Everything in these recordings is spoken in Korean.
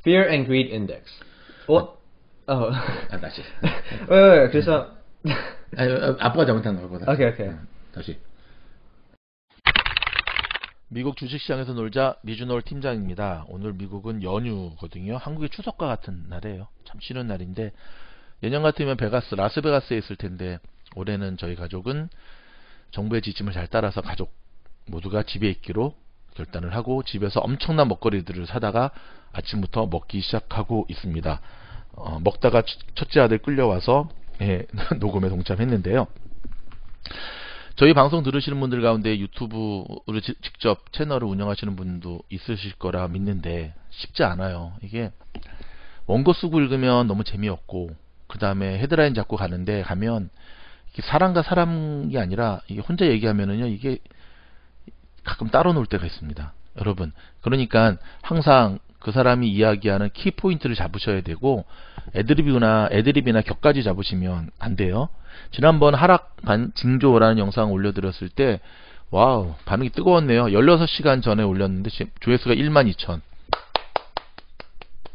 Fear and Greed Index. 다시. 왜, 그래서. 아빠가 잘못한 거보다. 오케이. 다시. 미국 주식시장에서 놀자 미주노을 팀장입니다. 오늘 미국은 연휴거든요. 한국의 추석과 같은 날이에요. 참 쉬는 날인데 예년 같으면 라스베가스에 있을 텐데 올해는 저희 가족은 정부의 지침을 잘 따라서 가족 모두가 집에 있기로 결단을 하고 집에서 엄청난 먹거리들을 사다가 아침부터 먹기 시작하고 있습니다. 먹다가 첫째 아들 끌려와서 녹음에 동참했는데요. 저희 방송 들으시는 분들 가운데 유튜브로 직접 채널을 운영하시는 분도 있으실 거라 믿는데 쉽지 않아요. 이게 원고 쓰고 읽으면 너무 재미없고 그 다음에 헤드라인 잡고 가면 사람과 사람이 아니라 이게 혼자 얘기하면은요 이게 가끔 따로 놀 때가 있습니다. 여러분 그러니까 항상 그 사람이 이야기하는 키포인트를 잡으셔야 되고 애드립이나 격까지 잡으시면 안 돼요. 지난번 하락 징조라는 영상 올려드렸을 때 와우 반응이 뜨거웠네요. 16시간 전에 올렸는데 조회수가 12,000.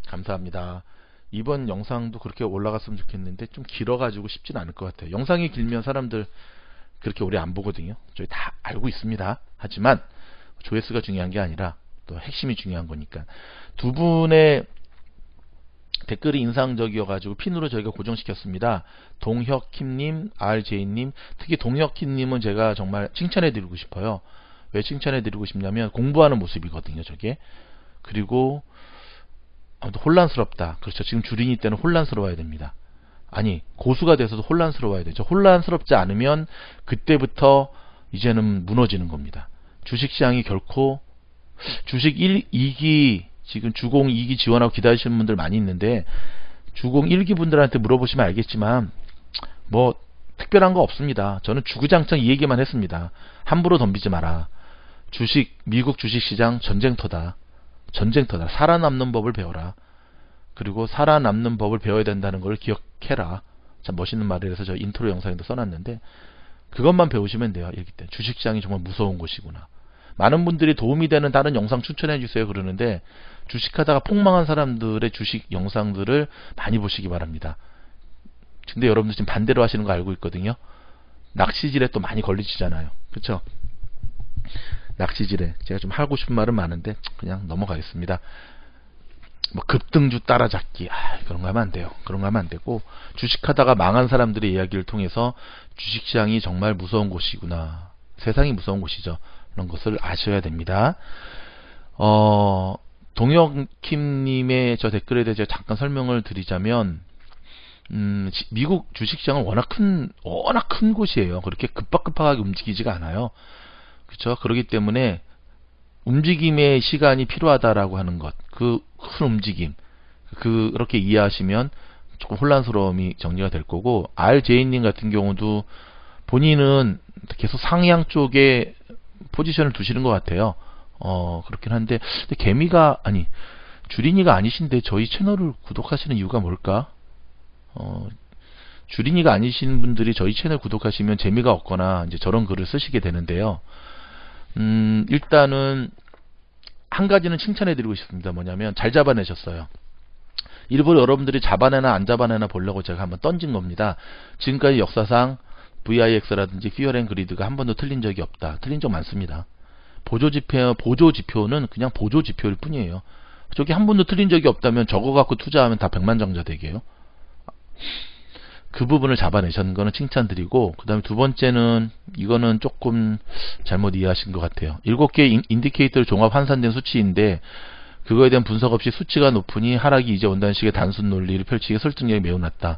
감사합니다. 이번 영상도 그렇게 올라갔으면 좋겠는데 좀 길어가지고 쉽진 않을 것 같아요. 영상이 길면 사람들 그렇게 오래 안 보거든요. 저희 다 알고 있습니다. 하지만 조회수가 중요한 게 아니라 또 핵심이 중요한 거니까. 두 분의 댓글이 인상적이어가지고 핀으로 저희가 고정시켰습니다. 동혁킴님, RJ님, 특히 동혁킴님은 제가 정말 칭찬해드리고 싶어요. 왜 칭찬해드리고 싶냐면 공부하는 모습이거든요. 저게. 그리고 아무튼 혼란스럽다. 그렇죠. 지금 주린이 때는 혼란스러워야 됩니다. 아니 고수가 돼서도 혼란스러워야 되죠. 혼란스럽지 않으면 그때부터 이제는 무너지는 겁니다. 주식시장이 결코 주식 2기 지금 주공 2기 지원하고 기다리시는 분들 많이 있는데 주공 1기 분들한테 물어보시면 알겠지만 뭐 특별한 거 없습니다. 저는 주구장창 이 얘기만 했습니다. 함부로 덤비지 마라. 미국 주식시장 전쟁터다. 살아남는 법을 배워라. 그리고 살아남는 법을 배워야 된다는 걸 기억해라. 참 멋있는 말을 해서 저 인트로 영상에도 써놨는데 그것만 배우시면 돼요. 이렇기 때문에 주식시장이 정말 무서운 곳이구나. 많은 분들이 도움이 되는 다른 영상 추천해 주세요 그러는데 주식하다가 폭망한 사람들의 주식 영상들을 많이 보시기 바랍니다. 근데 여러분들 지금 반대로 하시는 거 알고 있거든요. 낚시질에 또 많이 걸리시잖아요. 그렇죠? 낚시질에 제가 좀 하고 싶은 말은 많은데 그냥 넘어가겠습니다. 뭐 급등주 따라잡기 그런 거 하면 안 돼요. 그런 거 하면 안 되고 주식하다가 망한 사람들의 이야기를 통해서 주식시장이 정말 무서운 곳이구나. 세상이 무서운 곳이죠. 그런 것을 아셔야 됩니다. 동혁킴님의 저 댓글에 대해서 잠깐 설명을 드리자면 미국 주식시장은 워낙 큰 곳이에요. 그렇게 급박하게 움직이지가 않아요. 그렇죠? 그렇기 때문에 움직임의 시간이 필요하다라고 하는 것, 그 큰 움직임, 그렇게 이해하시면 조금 혼란스러움이 정리가 될 거고, RJ님 같은 경우도 본인은 계속 상향 쪽에 포지션을 두시는 것 같아요. 그렇긴 한데, 근데 주린이가 아니신데 저희 채널을 구독하시는 이유가 뭘까? 주린이가 아니신 분들이 저희 채널 구독하시면 재미가 없거나 이제 저런 글을 쓰시게 되는데요. 일단은 한 가지는 칭찬해드리고 싶습니다. 뭐냐면 잘 잡아내셨어요. 일부러 여러분들이 잡아내나 안 잡아내나 보려고 제가 한번 던진 겁니다. 지금까지 역사상 VIX라든지 Fear and Greed가 한 번도 틀린 적이 없다. 틀린 적 많습니다. 보조지표는 그냥 보조지표일 뿐이에요. 저게 한 번도 틀린 적이 없다면 저거 갖고 투자하면 다 백만장자 되게요. 그 부분을 잡아내셨는 거는 칭찬드리고, 그 다음에 두 번째는 이거는 조금 잘못 이해하신 것 같아요. 7개의 인디케이터를 종합 환산된 수치인데 그거에 대한 분석 없이 수치가 높으니 하락이 이제 온다는 식의 단순 논리를 펼치기 설득력이 매우 낮다.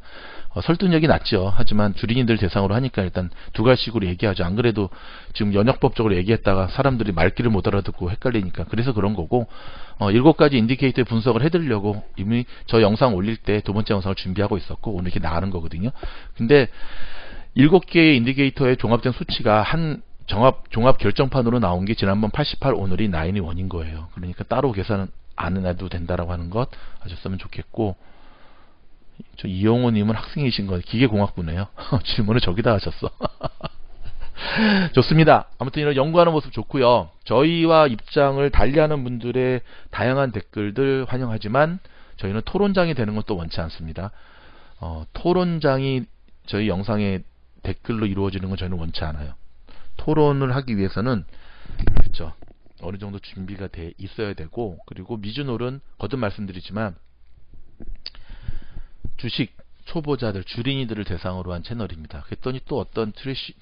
설득력이 낮죠. 하지만 주린이들 대상으로 하니까 일단 두 가지식으로 얘기하죠. 안 그래도 지금 연역법적으로 얘기했다가 사람들이 말귀를 못 알아듣고 헷갈리니까. 그래서 그런 거고, 7가지 인디케이터의 분석을 해드리려고 이미 저 영상 올릴 때 두 번째 영상을 준비하고 있었고 오늘 이렇게 나가는 거거든요. 근데 7개의 인디케이터의 종합된 수치가 한 종합 결정판으로 나온 게 지난번 88, 오늘이 91인 거예요. 그러니까 따로 계산 안 해도 된다라고 하는 것 아셨으면 좋겠고, 저 이영호님은 학생이신 거 기계공학부네요. 질문을 저기다 하셨어. 좋습니다. 아무튼 이런 연구하는 모습 좋고요. 저희와 입장을 달리하는 분들의 다양한 댓글들 환영하지만 저희는 토론장이 되는 건 또 원치 않습니다. 토론장이 저희 영상의 댓글로 이루어지는 건 저희는 원치 않아요. 토론을 하기 위해서는 그렇죠. 어느 정도 준비가 돼 있어야 되고, 그리고 미주놀은 거듭 말씀드리지만 주식 초보자들, 주린이들을 대상으로 한 채널입니다. 그랬더니 또 어떤 트래시,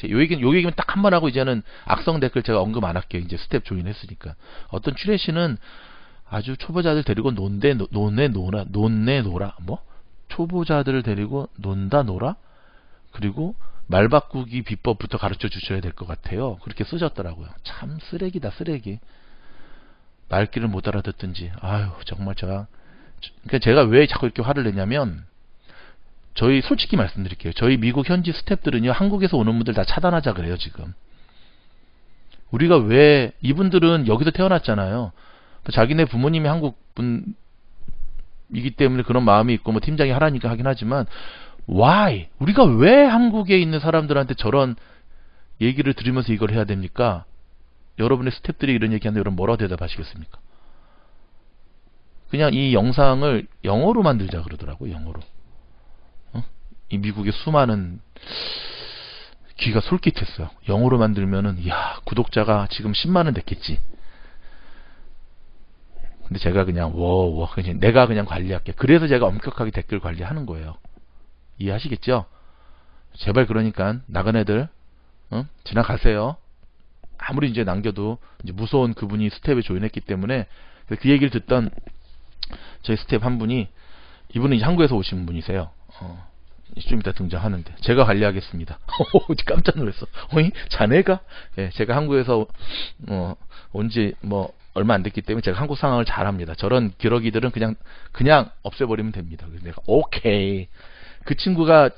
요 얘기면 딱 한 번 하고 이제는 악성 댓글 제가 언급 안 할게요. 이제 스텝 조인 했으니까. 어떤 트래시는 아주 초보자들 데리고 논내 놀아. 뭐? 초보자들을 데리고 논다 놀아? 그리고 말 바꾸기 비법부터 가르쳐 주셔야 될 것 같아요. 그렇게 쓰셨더라고요. 참 쓰레기다, 쓰레기. 말귀를 못 알아듣든지. 아유, 정말 그러니까 제가 왜 자꾸 이렇게 화를 내냐면, 저희 솔직히 말씀드릴게요. 저희 미국 현지 스태프들은요, 한국에서 오는 분들 다 차단하자 그래요, 지금. 우리가 왜, 이분들은 여기서 태어났잖아요. 자기네 부모님이 한국 분이기 때문에 그런 마음이 있고, 뭐 팀장이 하라니까 하긴 하지만, why? 우리가 왜 한국에 있는 사람들한테 저런 얘기를 들으면서 이걸 해야 됩니까? 여러분의 스태프들이 이런 얘기하는데 여러분 뭐라고 대답하시겠습니까? 그냥 이 영상을 영어로 만들자 그러더라고요. 영어로. 이 미국의 수많은 귀가 솔깃했어요. 영어로 만들면은 이야, 구독자가 지금 10만원 됐겠지. 근데 제가 그냥 그냥 내가 그냥 관리할게. 그래서 제가 엄격하게 댓글 관리하는 거예요. 이해하시겠죠? 제발 그러니까 나간 애들 지나가세요. 아무리 이제 남겨도 이제 무서운 그분이 스텝에 조인했기 때문에. 그 얘기를 듣던 저희 스텝 한 분이, 이분은 이제 한국에서 오신 분이세요. 좀 이따 등장하는데 제가 관리하겠습니다. 깜짝 놀랐어. 자네가? 예, 제가 한국에서 온지 뭐 얼마 안 됐기 때문에 제가 한국 상황을 잘 합니다. 저런 기러기들은 그냥 없애버리면 됩니다. 그래서 내가 오케이. 그 친구가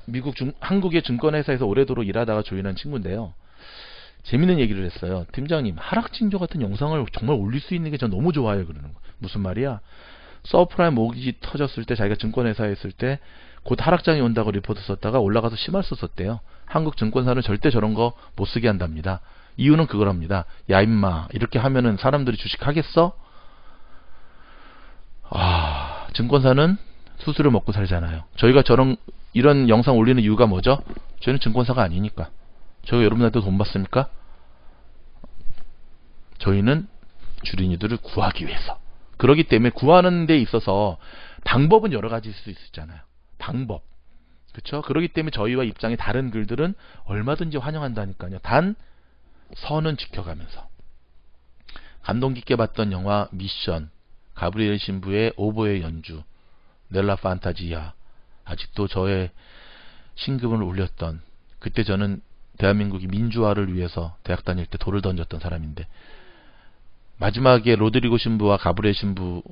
한국의 증권회사에서 오래도록 일하다가 조인한 친구인데요. 재밌는 얘기를 했어요. 팀장님, 하락징조 같은 영상을 정말 올릴 수 있는 게 전 너무 좋아요. 그러는 거. 무슨 말이야? 서프라임 모기지 터졌을 때, 자기가 증권회사에 있을 때 곧 하락장이 온다고 리포트 썼다가 올라가서 심할서 썼대요. 한국 증권사는 절대 저런 거 못 쓰게 한답니다. 이유는 그거랍니다. 야 임마, 이렇게 하면은 사람들이 주식하겠어? 증권사는 수수료 먹고 살잖아요. 저희가 이런 영상 올리는 이유가 뭐죠? 저희는 증권사가 아니니까. 저희가 여러분한테 돈 받습니까? 저희는 주린이들을 구하기 위해서. 그렇기 때문에 구하는 데 있어서 방법은 여러 가지일 수 있잖아요. 방법. 그렇죠? 그렇기 때문에 저희와 입장이 다른 글들은 얼마든지 환영한다니까요. 단 선은 지켜가면서. 감동 깊게 봤던 영화 미션, 가브리엘 신부의 오보의 연주, 넬라 판타지아, 아직도 저의 신금을 울렸던, 그때 저는 대한민국이 민주화를 위해서 대학 다닐 때 돌을 던졌던 사람인데, 마지막에 로드리고 신부와 가브리엘 신부,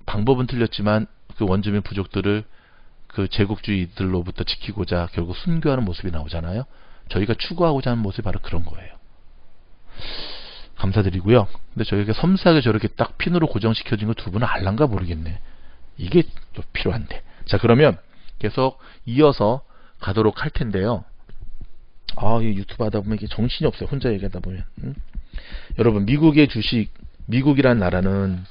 방법은 틀렸지만 그 원주민 부족들을 그 제국주의들로부터 지키고자 결국 순교하는 모습이 나오잖아요. 저희가 추구하고자 하는 모습이 바로 그런 거예요. 감사드리고요. 근데 저희가 섬세하게 저렇게 딱 핀으로 고정시켜진 거 두 분은 알란가 모르겠네. 이게 또 필요한데. 자, 그러면 계속 이어서 가도록 할 텐데요. 이 유튜브 하다 보면 이게 정신이 없어요. 혼자 얘기하다 보면. 여러분, 미국의 주식, 미국이라는 나라는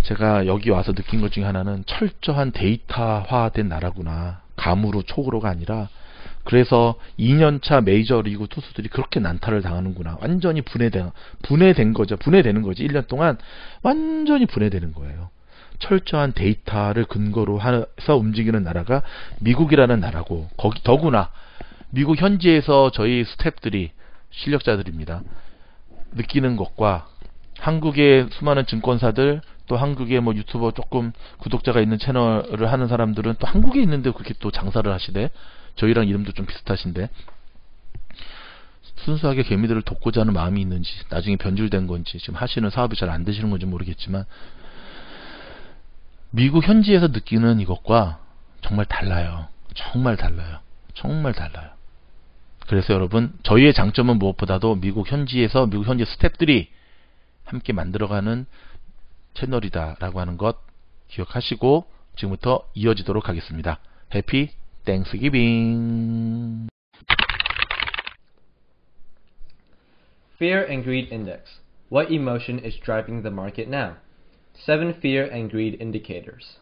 제가 여기 와서 느낀 것 중에 하나는 철저한 데이터화된 나라구나. 감으로 촉으로가 아니라. 그래서 2년차 메이저리그 투수들이 그렇게 난타를 당하는구나. 완전히 분해된 거죠. 분해되는 거지. 1년 동안 완전히 분해되는 거예요. 철저한 데이터를 근거로 해서 움직이는 나라가 미국이라는 나라고, 거기 더구나 미국 현지에서 저희 스태프들이 실력자들입니다. 느끼는 것과 한국의 수많은 증권사들, 또 한국의 뭐 유튜버 조금 구독자가 있는 채널을 하는 사람들은 또 한국에 있는데 그렇게 또 장사를 하시대. 저희랑 이름도 좀 비슷하신데, 순수하게 개미들을 돕고자 하는 마음이 있는지, 나중에 변질된 건지, 지금 하시는 사업이 잘 안 되시는 건지 모르겠지만, 미국 현지에서 느끼는 이것과 정말 달라요. 정말 달라요. 정말 달라요. 그래서 여러분, 저희의 장점은 무엇보다도 미국 현지에서 미국 현지 스태프들이 함께 만들어가는 채널이다라고 하는 것 기억하시고 지금부터 이어지도록 하겠습니다. 해피 땡스기빙. Fear and Greed Index. What emotion is driving the market now? 7 Fear and Greed Indicators.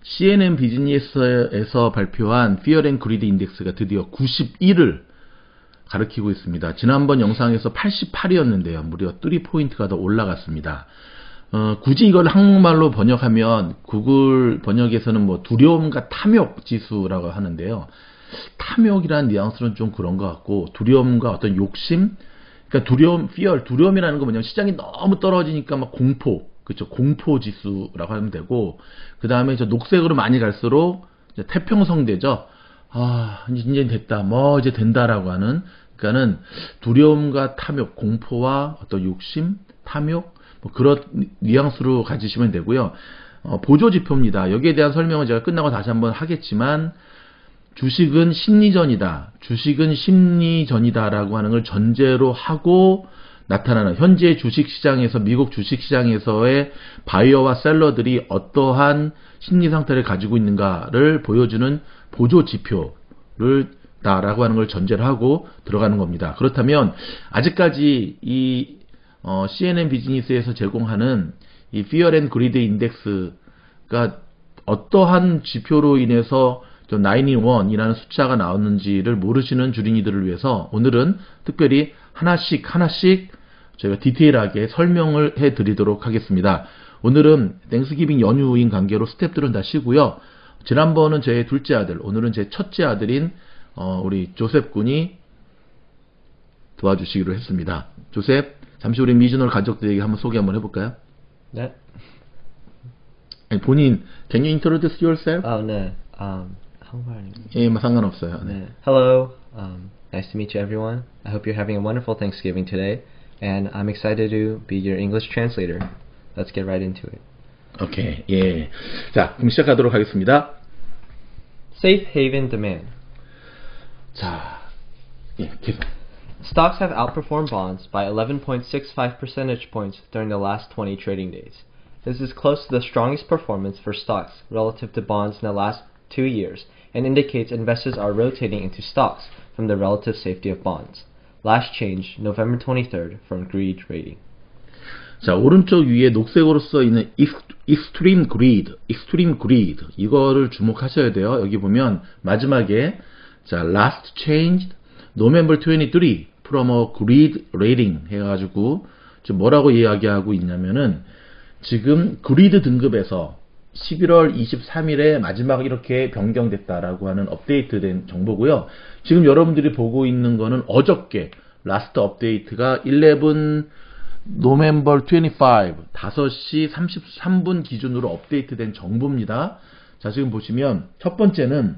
CNN 비즈니스에서 발표한 Fear and Greed 인덱스가 드디어 91을 가리키고 있습니다. 지난번 영상에서 88이었는데요. 무려 3포인트가 더 올라갔습니다. 굳이 이걸 한국말로 번역하면 구글 번역에서는 뭐 두려움과 탐욕 지수라고 하는데요. 탐욕이라는 뉘앙스는 좀 그런 것 같고, 두려움과 어떤 욕심, 그러니까 두려움이라는 거 뭐냐면 시장이 너무 떨어지니까 막 공포, 그렇죠? 공포 지수라고 하면 되고, 그 다음에 저 녹색으로 많이 갈수록 이제 태평성대죠. 이제 됐다, 뭐 이제 된다라고 하는, 그러니까는 두려움과 탐욕, 공포와 어떤 욕심, 탐욕, 뭐 그런 뉘앙스로 가지시면 되고요. 보조 지표입니다. 여기에 대한 설명은 제가 끝나고 다시 한번 하겠지만, 주식은 심리전이다. 주식은 심리전이다라고 하는 걸 전제로 하고 나타나는 현재 주식시장에서, 미국 주식시장에서의 바이어와 셀러들이 어떠한 심리 상태를 가지고 있는가를 보여주는 보조 지표를 다라고 하는 걸 전제로 하고 들어가는 겁니다. 그렇다면 아직까지 이 CNN 비즈니스에서 제공하는 이 Fear and Greed 인덱스가 어떠한 지표로 인해서 911이라는 숫자가 나왔는지를 모르시는 주린이들을 위해서 오늘은 특별히 하나씩 저희가 디테일하게 설명을 해드리도록 하겠습니다. 오늘은 땡스기빙 연휴인 관계로 스태프들은 다 쉬고요. 지난번은 제 둘째 아들, 오늘은 제 첫째 아들인 우리 조셉 군이 도와주시기로 했습니다. 조셉, 잠시 우리 미즈널 가족들에게 한번 소개 한번 해볼까요? 네. 본인, can you introduce yourself? 네. 한국말 아니고. 예, 뭐 상관없어요. 네. 네. Hello. Nice to meet you, everyone. I hope you're having a wonderful Thanksgiving today, and I'm excited to be your English translator. Let's get right into it. 오케이. 예. 자, 그럼 시작하도록 하겠습니다. Safe haven demand. 자, 예, 계속. Stocks have outperformed bonds by 11.65 percentage points during the last 20 trading days. This is close to the strongest performance for stocks relative to bonds in the last 2 years and indicates investors are rotating into stocks from the relative safety of bonds. Last change, November 23rd, from Greed Rating. 자, 오른쪽 위에 녹색으로 써 있는 extreme greed 이거를 주목하셔야 돼요. 여기 보면 마지막에 자, last changed November 23 from a greed rating 해가지고 지금 뭐라고 이야기하고 있냐면은 지금 greed 등급에서 11월 23일에 마지막 이렇게 변경됐다라고 하는 업데이트된 정보고요. 지금 여러분들이 보고 있는 거는 어저께 라스트 업데이트가 11 November 25 5시 33분 기준으로 업데이트된 정보입니다. 자, 지금 보시면 첫 번째는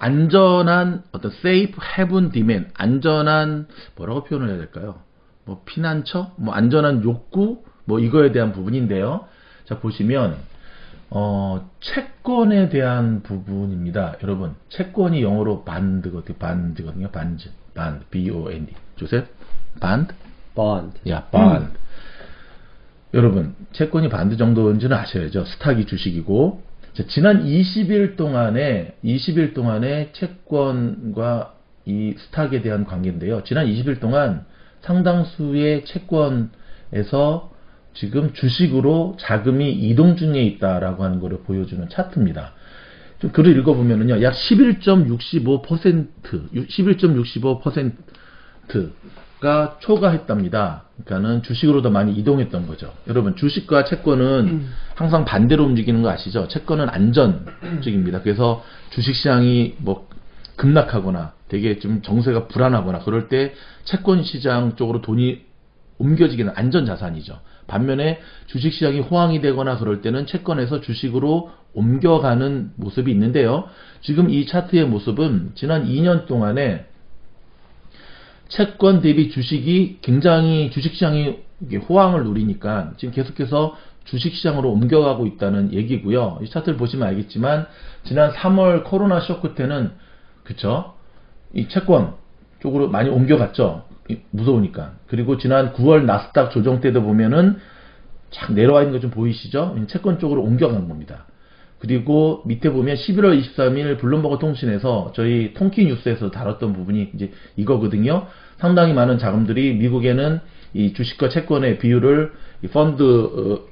안전한 어떤 safe haven demand, 안전한 뭐라고 표현을 해야 될까요? 뭐 피난처, 뭐 안전한 욕구, 뭐 이거에 대한 부분인데요. 자, 보시면 채권에 대한 부분입니다. 여러분, 채권이 영어로 band거든요. band, B-O-N-D. 조셉? band? Bond. bond. 여러분, 채권이 반드 정도인지는 아셔야죠. 스탁이 주식이고. 자, 지난 20일 동안에 채권과 이 스탁에 대한 관계인데요. 지난 20일 동안 상당수의 채권에서 지금 주식으로 자금이 이동 중에 있다라고 하는 것을 보여주는 차트입니다. 좀 글을 읽어보면요. 약 11.65%가 초과했답니다. 그러니까는 주식으로 더 많이 이동했던 거죠. 여러분, 주식과 채권은 항상 반대로 움직이는 거 아시죠? 채권은 안전적입니다. 그래서 주식시장이 뭐 급락하거나 되게 좀 정세가 불안하거나 그럴 때 채권 시장 쪽으로 돈이 옮겨지기는 안전자산이죠. 반면에 주식시장이 호황이 되거나 그럴 때는 채권에서 주식으로 옮겨가는 모습이 있는데요. 지금 이 차트의 모습은 지난 2년 동안에 채권 대비 주식이 굉장히 주식시장이 호황을 누리니까 지금 계속해서 주식시장으로 옮겨가고 있다는 얘기고요. 이 차트를 보시면 알겠지만 지난 3월 코로나 쇼크 때는 그쵸? 이 채권 쪽으로 많이 옮겨갔죠. 무서우니까. 그리고 지난 9월 나스닥 조정 때도 보면은 착 내려와 있는 거 좀 보이시죠? 채권 쪽으로 옮겨간 겁니다. 그리고 밑에 보면 11월 23일 블룸버그 통신에서 저희 통키 뉴스에서 다뤘던 부분이 이제 이거거든요. 상당히 많은 자금들이 미국에는 이 주식과 채권의 비율을 이 펀드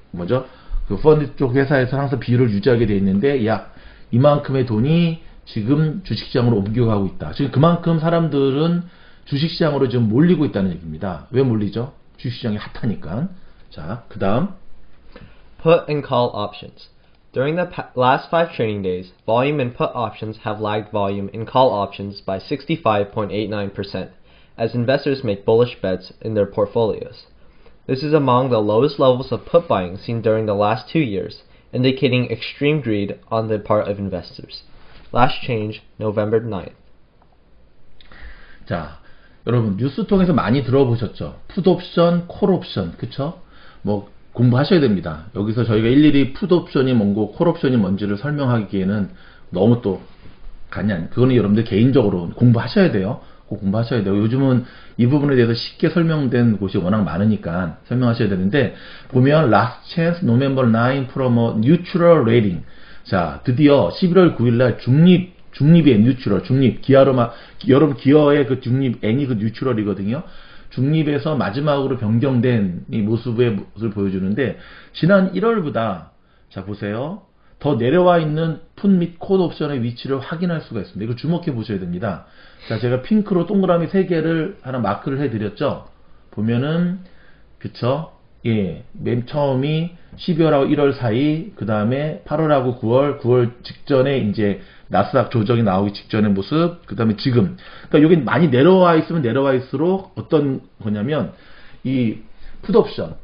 그 펀드 쪽 회사에서 항상 비율을 유지하게 돼 있는데 약 이만큼의 돈이 지금 주식시장으로 옮겨가고 있다. 지금 그만큼 사람들은 주식시장으로 지금 몰리고 있다는 얘기입니다. 왜 몰리죠? 주식시장이 핫하니까. 자, 그 다음. Put and call options. During the last 5 trading days, volume in put options have lagged volume in call options by 65.89%, as investors make bullish bets in their portfolios. This is among the lowest levels of put buying seen during the last 2 years, indicating extreme greed on the part of investors. Last change, November 9th. 자, 여러분 뉴스 통해서 많이 들어보셨죠? 풋옵션, 콜옵션, 그쵸? 뭐 공부하셔야 됩니다. 여기서 저희가 일일이 풋옵션이 뭔고 콜옵션이 뭔지를 설명하기에는 너무 또 그거는 여러분들 개인적으로 공부하셔야 돼요. 꼭 공부하셔야 돼요. 요즘은 이 부분에 대해서 쉽게 설명된 곳이 워낙 많으니까 설명하셔야 되는데, 보면 Last Chance November 9 from a Neutral Rating. 자, 드디어 11월 9일날 중립의 뉴트럴, 중립, 여러분 기어의 그 중립, N이 그 뉴트럴이거든요. 중립에서 마지막으로 변경된 이 모습을 보여주는데, 지난 1월보다, 자, 보세요. 더 내려와 있는 풋 및 콜 옵션의 위치를 확인할 수가 있습니다. 이거 주목해 보셔야 됩니다. 자, 제가 핑크로 동그라미 3개를 하나 마크를 해드렸죠. 보면은, 그쵸? 예, 맨 처음이 12월하고 1월 사이, 그 다음에 8월하고 9월 직전에 이제 나스닥 조정이 나오기 직전의 모습, 그 다음에 지금. 그러니까 여기 많이 내려와 있으면 내려와 있을수록 어떤 거냐면, 이 풋옵션,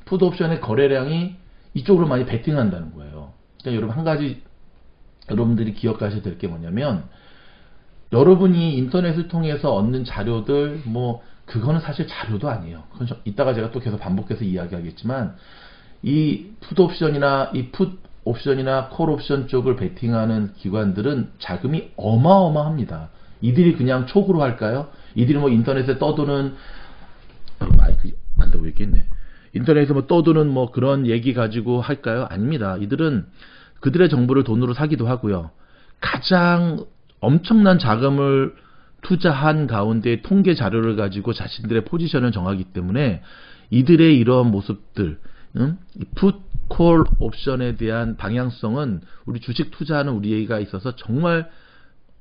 풋옵션의 거래량이 이쪽으로 많이 베팅한다는 거예요. 그러니까 여러분 한 가지 여러분들이 기억하셔야 될 게 뭐냐면, 여러분이 인터넷을 통해서 얻는 자료들, 뭐 그거는 사실 자료도 아니에요. 그건 이따가 제가 또 계속 반복해서 이야기하겠지만, 이 풋옵션이나 이 풋옵션이나 콜옵션 쪽을 베팅하는 기관들은 자금이 어마어마합니다. 이들이 그냥 촉으로 할까요? 이들이 뭐 인터넷에 떠도는 마이크 안 되고 있겠네. 인터넷에서 뭐 떠도는 뭐 그런 얘기 가지고 할까요? 아닙니다. 이들은 그들의 정보를 돈으로 사기도 하고요. 가장 엄청난 자금을 투자한 가운데 통계 자료를 가지고 자신들의 포지션을 정하기 때문에 이들의 이러한 모습들, 이 풋, 콜, 옵션에 대한 방향성은 우리 주식 투자하는 우리가 있어서 정말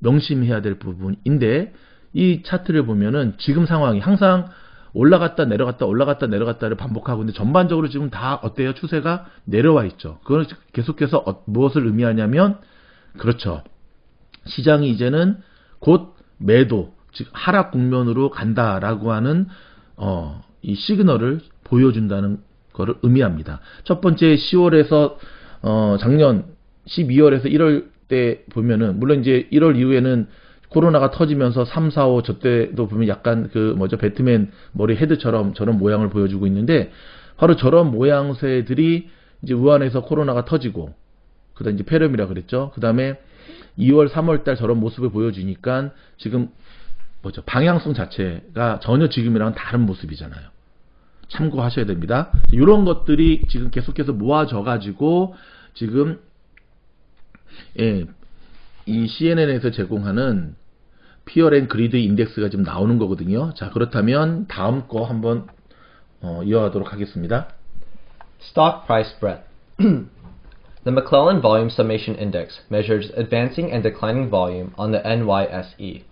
명심해야 될 부분인데, 이 차트를 보면은 지금 상황이 항상 올라갔다 내려갔다 올라갔다 내려갔다를 반복하고 있는데, 전반적으로 지금 다 어때요? 추세가 내려와 있죠. 그걸 계속해서 무엇을 의미하냐면, 그렇죠. 시장이 이제는 곧 매도, 즉 하락 국면으로 간다라고 하는 이 시그널을 보여준다는 것을 의미합니다. 첫 번째 10월에서 작년 12월에서 1월 때 보면은, 물론 이제 1월 이후에는 코로나가 터지면서 3, 4, 5 저때도 보면 약간 그 배트맨 머리 헤드처럼 저런 모양을 보여주고 있는데, 바로 저런 모양새들이 이제 우한에서 코로나가 터지고, 그다음 이제 폐렴이라 그랬죠. 그다음에 2월, 3월 달 저런 모습을 보여주니까 지금 방향성 자체가 전혀 지금이랑 다른 모습이잖아요. 참고하셔야 됩니다. 이런 것들이 지금 계속해서 모아져 가지고 지금 이 CNN에서 제공하는 피어 앤 그리드 인덱스가 지금 나오는 거거든요. 자, 그렇다면 다음 거 한번 이어가도록 하겠습니다. Stock price breadth. The McClellan Volume Summation Index measures advancing and declining volume on the NYSE.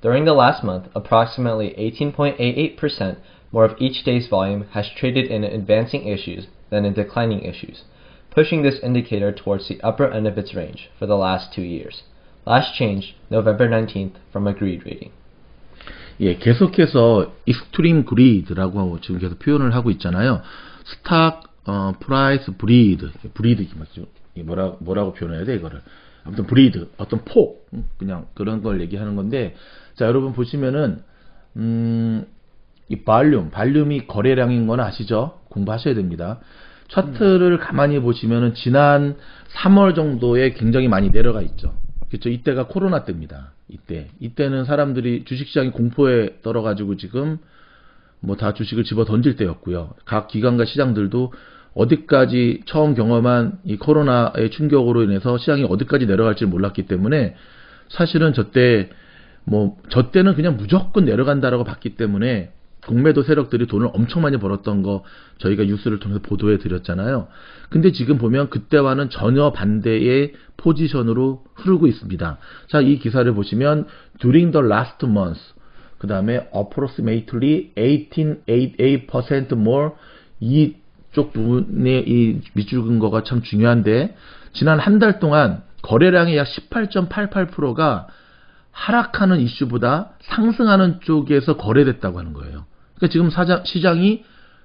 During the last month, approximately 18.88% more of each day's volume has traded in advancing issues than in declining issues, pushing this indicator towards the upper end of its range for the last 2 years. Last change, November 19th, from a greed rating. 예, 계속해서 extreme greed라고 지금 계속 표현을 하고 있잖아요. 스탁 프라이스 브리드 뭐라고 표현해야 돼 이거를. 아무튼 브리드, 어떤 폭, 그냥 그런 걸 얘기하는 건데, 자, 여러분 보시면은 이 발륨이 거래량인 건 아시죠? 공부하셔야 됩니다. 차트를 가만히 보시면은 지난 3월 정도에 굉장히 많이 내려가 있죠. 그렇죠? 이때가 코로나 때입니다. 이때는 사람들이 주식시장이 공포에 떨어가지고 지금 뭐 다 주식을 집어 던질 때였고요. 각 기관과 시장들도 어디까지 처음 경험한 이 코로나의 충격으로 인해서 시장이 어디까지 내려갈지 몰랐기 때문에 사실은 저 때는 그냥 무조건 내려간다라고 봤기 때문에 공매도 세력들이 돈을 엄청 많이 벌었던 거 저희가 뉴스를 통해서 보도해 드렸잖아요. 근데 지금 보면 그때와는 전혀 반대의 포지션으로 흐르고 있습니다. 자, 이 기사를 보시면 during the last month 그 다음에 approximately 18% more 이쪽 부분의 이 밑줄 근거가 참 중요한데 지난 한 달 동안 거래량의 약 18.88%가 하락하는 이슈보다 상승하는 쪽에서 거래됐다고 하는 거예요. 그러니까 지금 시장이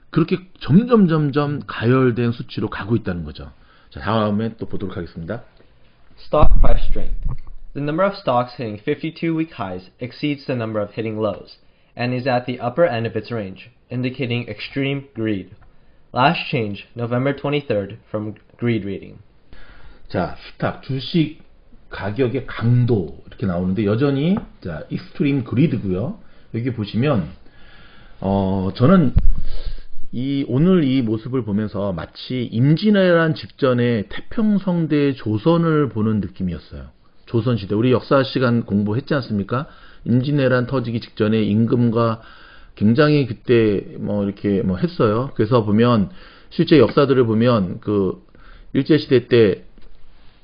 그렇게 점점 가열된 수치로 가고 있다는 거죠. 자, 다음에 또 보도록 하겠습니다. Stock price strength. The number of stocks hitting 52-week highs exceeds the number of hitting lows, and is at the upper end of its range, indicating extreme greed. Last change, November 23rd, from Greed Reading. 자, 스탁, 주식 가격의 강도 이렇게 나오는데 여전히 자, 익스트림 그리드고요. 여기 보시면 저는 오늘 이 모습을 보면서 마치 임진왜란 직전에 태평성대 조선을 보는 느낌이었어요. 조선시대. 우리 역사 시간 공부했지 않습니까? 임진왜란 터지기 직전에 임금과 굉장히 그때 이렇게 했어요. 그래서 보면 실제 역사들을 보면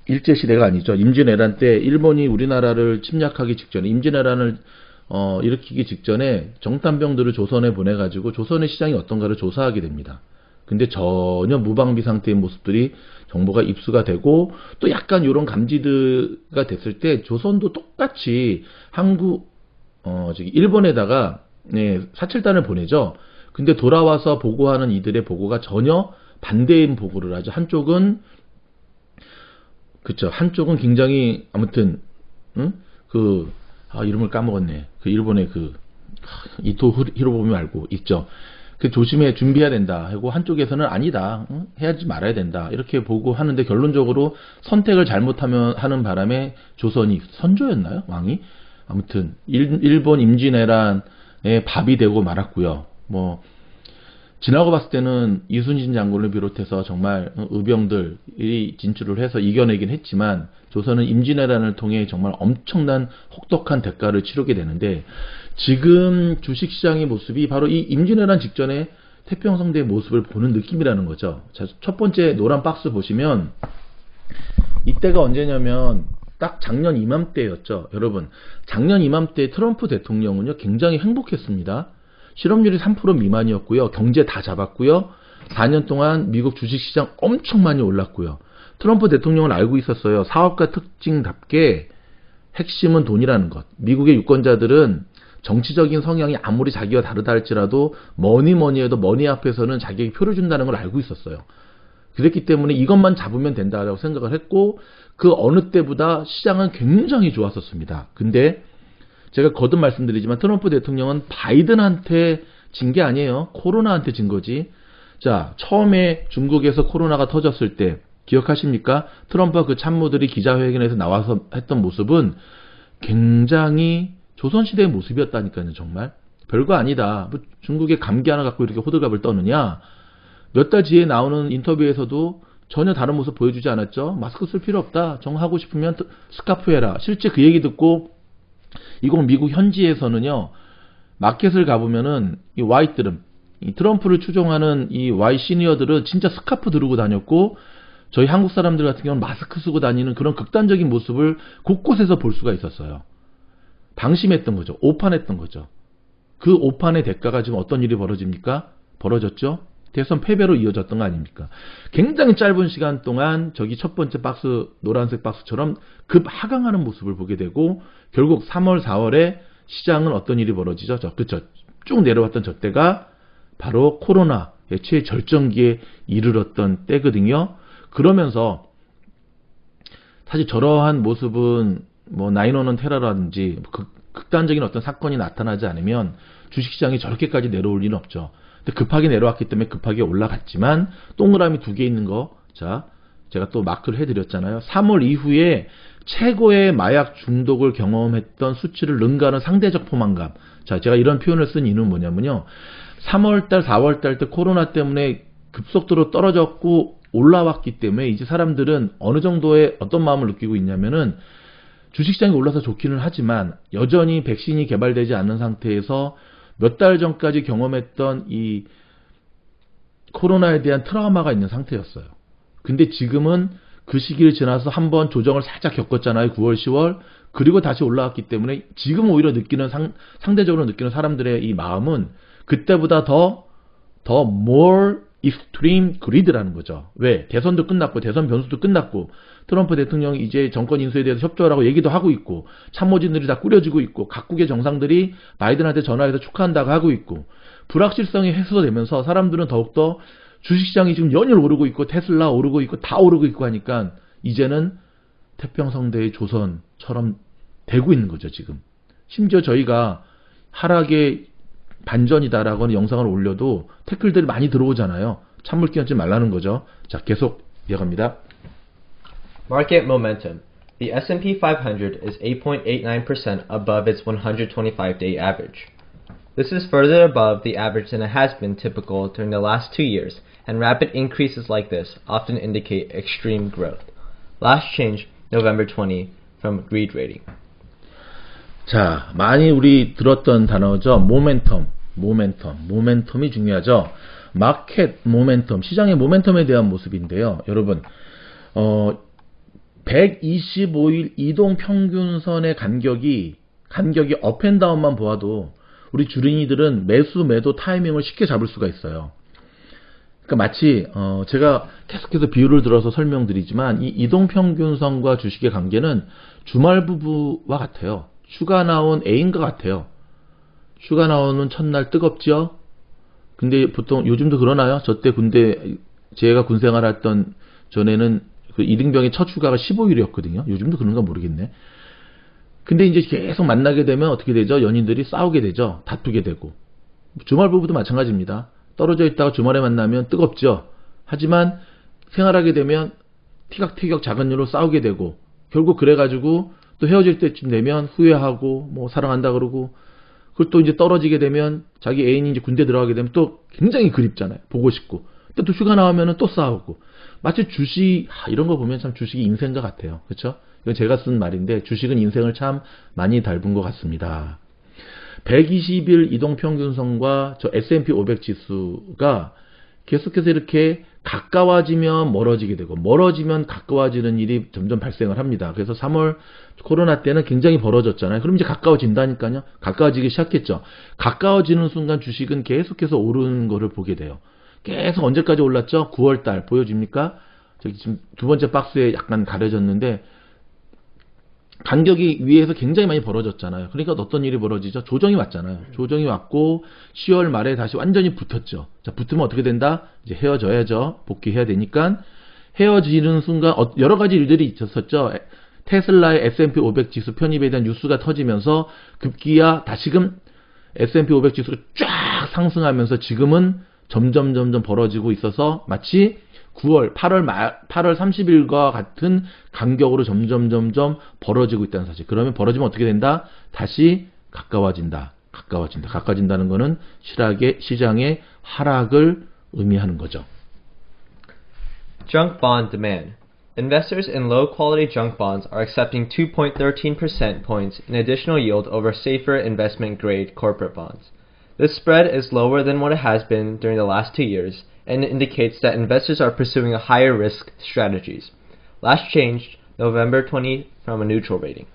일제시대가 아니죠. 임진왜란 때 일본이 우리나라를 침략하기 직전에 임진왜란을 일으키기 직전에 정탐병들을 조선에 보내가지고 조선의 시장이 어떤가를 조사하게 됩니다. 근데 전혀 무방비 상태의 모습들이 정보가 입수가 되고 또 약간 이런 감지가 됐을 때 조선도 똑같이 일본에다가 사칠단을 보내죠. 근데 돌아와서 보고하는 이들의 보고가 전혀 반대인 보고를 하죠. 한쪽은 굉장히 아무튼 이름을 까먹었네. 일본의 이토 히로부미 말고 있죠. 조심해 준비해야 된다 하고 한쪽에서는 아니다. 해야지 말아야 된다. 이렇게 보고 하는데 결론적으로 선택을 잘못하면 하는 바람에 조선이 선조였나요? 왕이? 아무튼 일본 임진왜란에 밥이 되고 말았고요. 지나고 봤을 때는 이순신 장군을 비롯해서 정말 의병들이 진출을 해서 이겨내긴 했지만 조선은 임진왜란을 통해 정말 엄청난 혹독한 대가를 치르게 되는데 지금 주식시장의 모습이 바로 이 임진왜란 직전에 태평성대의 모습을 보는 느낌이라는 거죠. 자, 첫 번째 노란 박스 보시면 이때가 언제냐면 딱 작년 이맘때였죠. 여러분, 작년 이맘때 트럼프 대통령은요 굉장히 행복했습니다. 실업률이 3% 미만이었고요. 경제 다 잡았고요. 4년 동안 미국 주식시장 엄청 많이 올랐고요. 트럼프 대통령은 알고 있었어요. 사업가 특징답게 핵심은 돈이라는 것. 미국의 유권자들은 정치적인 성향이 아무리 자기와 다르다 할지라도 뭐니 해도 머니 앞에서는 자기에게 표를 준다는 걸 알고 있었어요. 그랬기 때문에 이것만 잡으면 된다라고 생각을 했고 그 어느 때보다 시장은 굉장히 좋았었습니다. 근데 제가 거듭 말씀드리지만 트럼프 대통령은 바이든한테 진 게 아니에요. 코로나한테 진 거지. 자, 처음에 중국에서 코로나가 터졌을 때 기억하십니까? 트럼프와 그 참모들이 기자회견에서 나와서 했던 모습은 굉장히 조선시대의 모습이었다니까요. 정말 별거 아니다. 중국의 감기 하나 갖고 이렇게 호들갑을 떠느냐. 몇 달 뒤에 나오는 인터뷰에서도 전혀 다른 모습 보여주지 않았죠. 마스크 쓸 필요 없다. 정하고 싶으면 스카프 해라. 실제 그 얘기 듣고 이건 미국 현지에서는요, 마켓을 가보면은 이 Y들은, 이 트럼프를 추종하는 이 Y 시니어들은 진짜 스카프 두르고 다녔고, 저희 한국 사람들 같은 경우는 마스크 쓰고 다니는 그런 극단적인 모습을 곳곳에서 볼 수가 있었어요. 방심했던 거죠. 오판했던 거죠. 그 오판의 대가가 지금 어떤 일이 벌어집니까? 벌어졌죠? 대선 패배로 이어졌던 거 아닙니까? 굉장히 짧은 시간 동안 저기 첫 번째 박스, 노란색 박스처럼 급 하강하는 모습을 보게 되고 결국 3월, 4월에 시장은 어떤 일이 벌어지죠? 그쵸? 쭉 내려왔던 저 때가 바로 코로나의 최절정기에 이르렀던 때거든요. 그러면서 사실 저러한 모습은 뭐 9/11 테러라든지 극단적인 어떤 사건이 나타나지 않으면 주식시장이 저렇게까지 내려올 리는 없죠. 근데 급하게 내려왔기 때문에 급하게 올라갔지만 동그라미 2개 있는 거, 자, 제가 또 마크를 해드렸잖아요. 3월 이후에 최고의 마약 중독을 경험했던 수치를 능가하는 상대적 포만감. 자, 제가 이런 표현을 쓴 이유는 뭐냐면요. 3월달, 4월달 때 코로나 때문에 급속도로 떨어졌고 올라왔기 때문에 이제 사람들은 어느 정도의 어떤 마음을 느끼고 있냐면은 주식시장이 올라서 좋기는 하지만 여전히 백신이 개발되지 않는 상태에서 몇 달 전까지 경험했던 이 코로나에 대한 트라우마가 있는 상태였어요. 근데 지금은 그 시기를 지나서 한번 조정을 살짝 겪었잖아요. 9월, 10월. 그리고 다시 올라왔기 때문에 지금 오히려 느끼는 상대적으로 느끼는 사람들의 이 마음은 그때보다 더 more extreme greed라는 거죠. 왜? 대선도 끝났고 대선 변수도 끝났고 트럼프 대통령이 이제 정권 인수에 대해서 협조하라고 얘기도 하고 있고 참모진들이 다 꾸려지고 있고 각국의 정상들이 바이든한테 전화해서 축하한다고 하고 있고 불확실성이 해소되면서 사람들은 더욱더 주식시장이 지금 연일 오르고 있고 테슬라 오르고 있고 다 오르고 있고 하니까 이제는 태평성대의 조선처럼 되고 있는 거죠. 지금 심지어 저희가 하락의 반전이다라고 하는 영상을 올려도 태클들이 많이 들어오잖아요. 찬물 끼얹지 말라는 거죠. 자, 계속 이어갑니다. Market momentum. The S&P 500 is 8.89% above its 125-day average. This is further above the average than it has been typical during the last 2 years, and rapid increases like this often indicate extreme growth. Last change, November 20, from Greed Rating. 자, 많이 우리 들었던 단어죠. 모멘텀이 중요하죠. 마켓 모멘텀, 시장의 모멘텀에 대한 모습인데요. 여러분, 125일 이동 평균선의 간격이 업앤다운만 보아도 우리 주린이들은 매수 매도 타이밍을 쉽게 잡을 수가 있어요. 그러니까 마치 제가 계속해서 비유를 들어서 설명드리지만 이 이동 평균선과 주식의 관계는 주말 부부와 같아요. 휴가 나온 애인과 같아요. 휴가 나오는 첫날 뜨겁죠? 근데 보통 요즘도 그러나요? 저 때 제가 군 생활했던 전에는 그 이등병의 첫 휴가가 15일이었거든요. 요즘도 그런가 모르겠네. 근데 이제 계속 만나게 되면 어떻게 되죠? 연인들이 싸우게 되죠. 다투게 되고. 주말 부부도 마찬가지입니다. 떨어져 있다가 주말에 만나면 뜨겁죠. 하지만 생활하게 되면 티격태격 작은 일로 싸우게 되고 결국 그래가지고 또 헤어질 때쯤 되면 후회하고 뭐 사랑한다 그러고 그걸 또 이제 떨어지게 되면 자기 애인이 이제 군대 들어가게 되면 또 굉장히 그립잖아요. 보고 싶고 또 휴가 나오면은 또 싸우고 마치 주식 이런 거 보면 참 주식이 인생과 같아요. 그렇죠? 이건 제가 쓴 말인데 주식은 인생을 참 많이 닮은 것 같습니다. 120일 이동평균선과 저 S&P 500 지수가 계속해서 이렇게 가까워지면 멀어지게 되고 멀어지면 가까워지는 일이 점점 발생을 합니다. 그래서 3월 코로나 때는 굉장히 벌어졌잖아요. 그럼 이제 가까워진다니까요. 가까워지기 시작했죠. 가까워지는 순간 주식은 계속해서 오르는 거를 보게 돼요. 계속 언제까지 올랐죠? 9월달 보여집니까? 저기 지금 두 번째 박스에 약간 가려졌는데 간격이 위에서 굉장히 많이 벌어졌잖아요. 그러니까 어떤 일이 벌어지죠? 조정이 왔잖아요. 조정이 왔고 10월 말에 다시 완전히 붙었죠. 자, 붙으면 어떻게 된다? 이제 헤어져야죠. 복귀해야 되니까 헤어지는 순간 여러 가지 일들이 있었죠. 테슬라의 S&P 500 지수 편입에 대한 뉴스가 터지면서 급기야 다시금 S&P 500 지수가 쫙 상승하면서 지금은 점점 벌어지고 있어서 마치 8월 30일과 같은 간격으로 점점 벌어지고 있다는 사실. 그러면 벌어지면 어떻게 된다? 다시 가까워진다는 것은 시장의 하락을 의미하는 거죠. Junk bond demand. Investors in low-quality junk bonds are accepting 2.13% points in additional yield over safer investment-grade corporate bonds. This spread is lower than what it has been during the last 2 years, and indicates that investors are pursuing a higher risk strategies. Last changed November 20 from a neutral rating.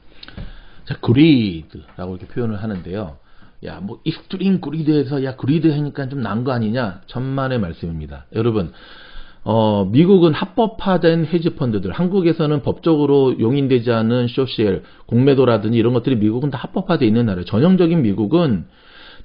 자, greed라고 이렇게 표현을 하는데요. 야, 뭐 extreme greed에서 야, greed 하니까 좀 난 거 아니냐? 천만의 말씀입니다. 여러분, 미국은 합법화된 헤지펀드들, 한국에서는 법적으로 용인되지 않은 쇼시엘, 공매도라든지 이런 것들이 미국은 다 합법화되어 있는 나라예요.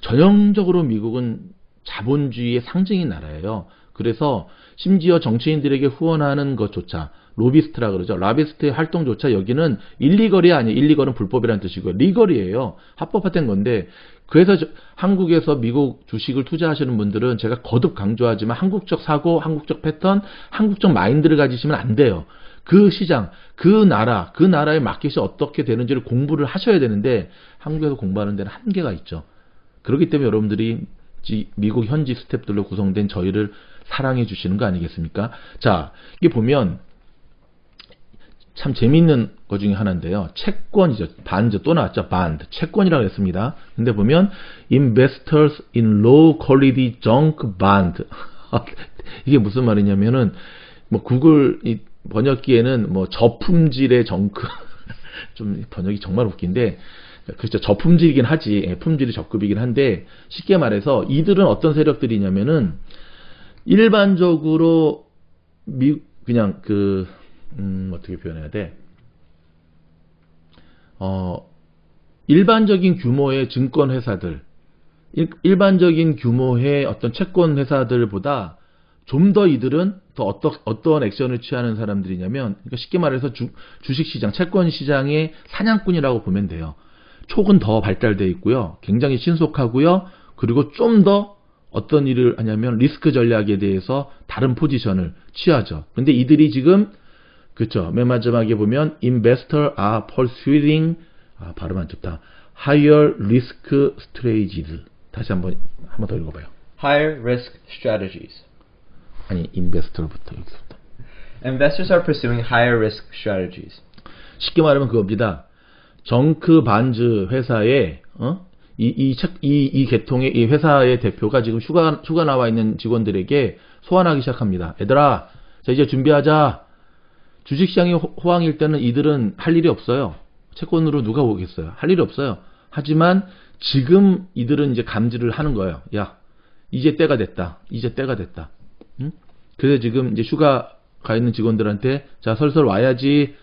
전형적으로 미국은 자본주의의 상징인 나라예요. 그래서 심지어 정치인들에게 후원하는 것조차 로비스트라 그러죠. 로비스트의 활동조차 여기는 일리걸이 아니에요. 일리걸은 불법이라는 뜻이고요. 리걸이에요. 합법화된 건데 그래서 한국에서 미국 주식을 투자하시는 분들은 제가 거듭 강조하지만 한국적 사고, 한국적 패턴, 한국적 마인드를 가지시면 안 돼요. 그 시장, 그 나라의 마켓이 어떻게 되는지를 공부를 하셔야 되는데 한국에서 공부하는 데는 한계가 있죠. 그렇기 때문에 여러분들이 미국 현지 스태프들로 구성된 저희를 사랑해 주시는 거 아니겠습니까? 자, 이게 보면 참 재밌는 것 중에 하나인데요. 채권이죠. 반드 또 나왔죠. 반드. 채권이라고 했습니다. 근데 보면 investors in low quality junk bond. 이게 무슨 말이냐면은 뭐 구글 번역기에는 뭐 저품질의 정크 좀 번역이 정말 웃긴데 그렇죠. 저품질이긴 하지. 예, 품질이 저급이긴 한데 쉽게 말해서 이들은 어떤 세력들이냐면은 일반적으로 그냥 어떻게 표현해야 돼? 일반적인 규모의 증권 회사들, 일반적인 규모의 어떤 채권 회사들보다 좀 더 이들은 더 어떤 액션을 취하는 사람들이냐면, 그러니까 쉽게 말해서 주식시장, 채권시장의 사냥꾼이라고 보면 돼요. 촉은 더 발달되어 있고요. 굉장히 신속하고요. 그리고 좀 더 어떤 일을 하냐면 리스크 전략에 대해서 다른 포지션을 취하죠. 근데 이들이 지금 그렇죠. 맨 마지막에 보면 investor are pursuing 발음 안 좋다. higher risk strategies. 다시 한번 더 읽어봐요. Higher risk strategies. 아니 investor부터 여기서부터. Investors are pursuing higher risk strategies. 쉽게 말하면 그겁니다. 정크 반즈 회사의 이 계통의 이 회사의 대표가 지금 휴가 나와 있는 직원들에게 소환하기 시작합니다. 얘들아, 자 이제 준비하자. 주식시장이 호황일 때는 이들은 할 일이 없어요. 채권으로 누가 오겠어요? 할 일이 없어요. 하지만 지금 이들은 이제 감지를 하는 거예요. 야, 이제 때가 됐다. 이제 때가 됐다. 응? 그래서 지금 이제 휴가 가 있는 직원들한테 자 설설 와야지.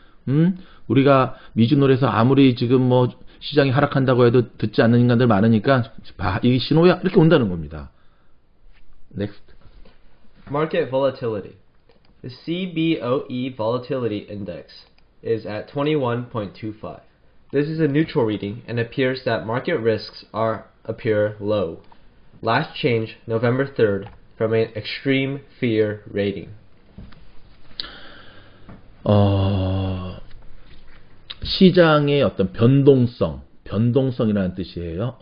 우리가 미주놀에서 아무리 지금 뭐 시장이 하락한다고 해도 듣지 않는 인간들 많으니까 봐, 이 신호야. 이렇게 온다는 겁니다. Next. Market volatility. The CBOE volatility index is at 21.25. This is a neutral reading and appears that market risks appear low. Last change November 3rd from an extreme fear rating. 시장의 어떤 변동성이라는 뜻이에요.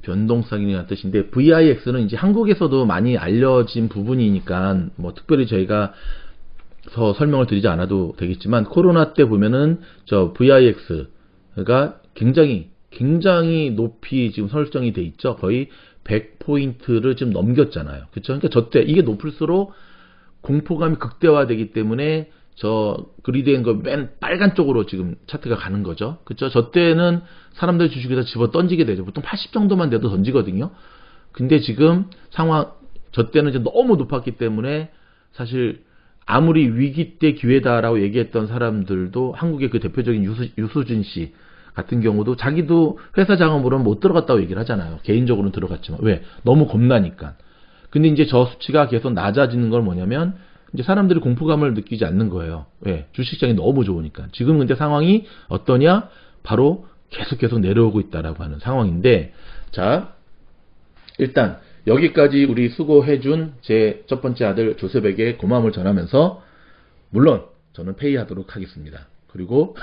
변동성이라는 뜻인데 VIX는 이제 한국에서도 많이 알려진 부분이니까 뭐 특별히 저희가 더 설명을 드리지 않아도 되겠지만 코로나 때 보면은 저 VIX가 굉장히 높이 지금 설정이 돼 있죠. 거의 100포인트를 지금 넘겼잖아요. 그렇죠? 그러니까 저때 이게 높을수록 공포감이 극대화되기 때문에 저 그리드인 거 맨 빨간 쪽으로 지금 차트가 가는 거죠. 그렇죠? 저 때는 사람들 주식에다 집어 던지게 되죠. 보통 80 정도만 돼도 던지거든요. 근데 지금 저 때는 이제 너무 높았기 때문에 사실 아무리 위기 때 기회다라고 얘기했던 사람들도 한국의 그 대표적인 유수진 씨 같은 경우도 자기도 회사 자금으로는 못 들어갔다고 얘기를 하잖아요. 개인적으로는 들어갔지만. 왜? 너무 겁나니까. 근데 이제 저 수치가 계속 낮아지는 걸 뭐냐면 이제 사람들이 공포감을 느끼지 않는 거예요. 왜? 주식시장이 너무 좋으니까. 지금 근데 상황이 어떠냐? 바로 계속 내려오고 있다라고 하는 상황인데, 자, 일단 여기까지 우리 수고해준 제 첫 번째 아들 조셉에게 고마움을 전하면서 물론 저는 페이하도록 하겠습니다. 그리고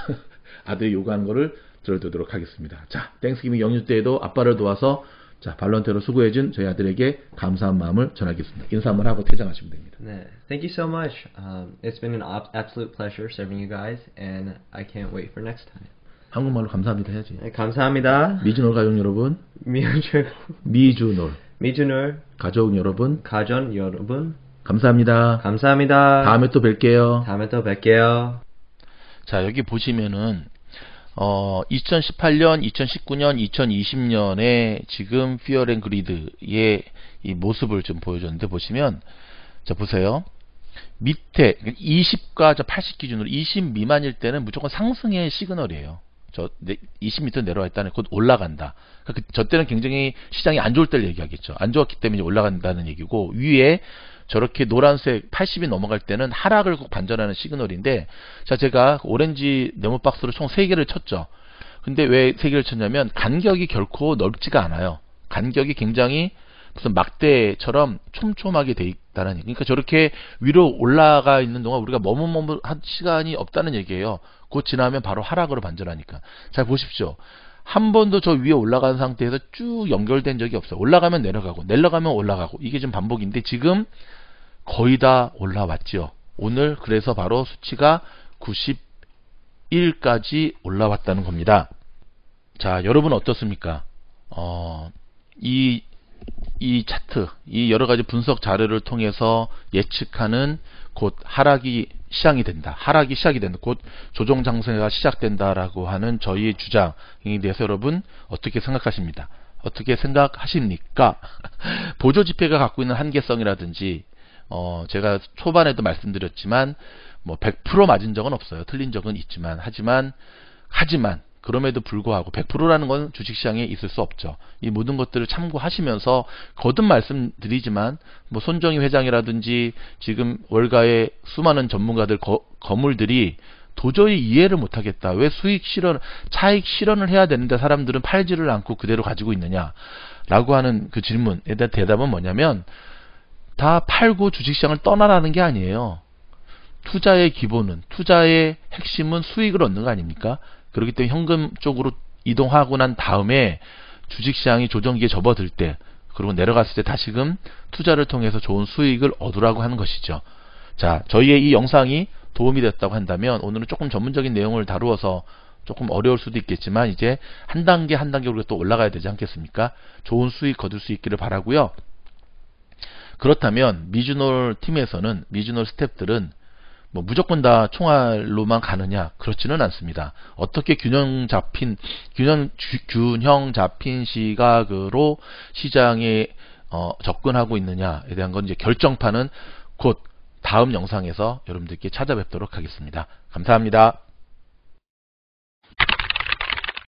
아들이 요구하는 거를 들어두도록 하겠습니다. 자, 땡스기빙 연휴 때에도 아빠를 도와서 자, 발런테로 수고해준 저희 아들에게 감사한 마음을 전하겠습니다. 인사 한번 하고 퇴장하시면 됩니다. 네, thank you so much. It's been an absolute pleasure serving you guys, and I can't wait for next time. 한국말로 감사합니다 해야지. 네, 감사합니다. 미주놀 가족 여러분. 미주놀 가족 여러분. 가전 여러분. 감사합니다. 감사합니다. 다음에 또 뵐게요. 다음에 또 뵐게요. 자, 여기 보시면은 2018년, 2019년, 2020년에 지금 피어 앤 그리드의 이 모습을 좀 보여줬는데 보시면 자 보세요. 밑에 20과 80 기준으로 20 미만일 때는 무조건 상승의 시그널이에요. 20 밑으로 내려와 있다는 곧 올라간다. 그러니까 저 때는 굉장히 시장이 안 좋을 때를 얘기하겠죠. 안 좋았기 때문에 올라간다는 얘기고 위에 저렇게 노란색 80이 넘어갈 때는 하락을 꼭 반전하는 시그널인데 자 제가 오렌지 네모 박스로 총 3개를 쳤죠. 근데 왜 3개를 쳤냐면 간격이 결코 넓지가 않아요. 간격이 굉장히 무슨 막대처럼 촘촘하게 돼 있다는 얘기. 그러니까 저렇게 위로 올라가 있는 동안 우리가 머뭇한 시간이 없다는 얘기예요. 곧 지나면 바로 하락으로 반전하니까. 잘 보십시오. 한 번도 저 위에 올라간 상태에서 쭉 연결된 적이 없어요. 올라가면 내려가고 내려가면 올라가고 이게 지금 반복인데 지금 거의 다 올라왔죠. 오늘 그래서 바로 수치가 91까지 올라왔다는 겁니다. 자, 여러분 어떻습니까? 이 차트, 이 여러 가지 분석 자료를 통해서 예측하는 곧 하락이 시작이 된다. 곧 조정 장세가 시작된다라고 하는 저희의 주장에 대해서 여러분 어떻게 생각하십니까? 보조 지표가 갖고 있는 한계성이라든지 제가 초반에도 말씀드렸지만 뭐 100% 맞은 적은 없어요. 틀린 적은 있지만 하지만 그럼에도 불구하고 100%라는 건 주식시장에 있을 수 없죠. 이 모든 것들을 참고하시면서 거듭 말씀드리지만 뭐 손정희 회장이라든지 지금 월가의 수많은 전문가들 거물들이 도저히 이해를 못하겠다. 왜 차익 실현을 해야 되는데 사람들은 팔지를 않고 그대로 가지고 있느냐라고 하는 그 질문에 대한 대답은 뭐냐면 다 팔고 주식시장을 떠나라는 게 아니에요. 투자의 기본은, 투자의 핵심은 수익을 얻는 거 아닙니까? 그렇기 때문에 현금 쪽으로 이동하고 난 다음에 주식시장이 조정기에 접어들 때 그리고 내려갔을 때 다시금 투자를 통해서 좋은 수익을 얻으라고 하는 것이죠. 자, 저희의 이 영상이 도움이 됐다고 한다면 오늘은 조금 전문적인 내용을 다루어서 조금 어려울 수도 있겠지만 이제 한 단계 우리가 또 올라가야 되지 않겠습니까? 좋은 수익 거둘 수 있기를 바라고요. 그렇다면 미주놀 팀에서는 미주놀 스태프들은 뭐 무조건 다 총알로만 가느냐? 그렇지는 않습니다. 어떻게 균형 잡힌 시각으로 시장에 접근하고 있느냐에 대한 건 이제 결정판은 곧 다음 영상에서 여러분들께 찾아뵙도록 하겠습니다. 감사합니다.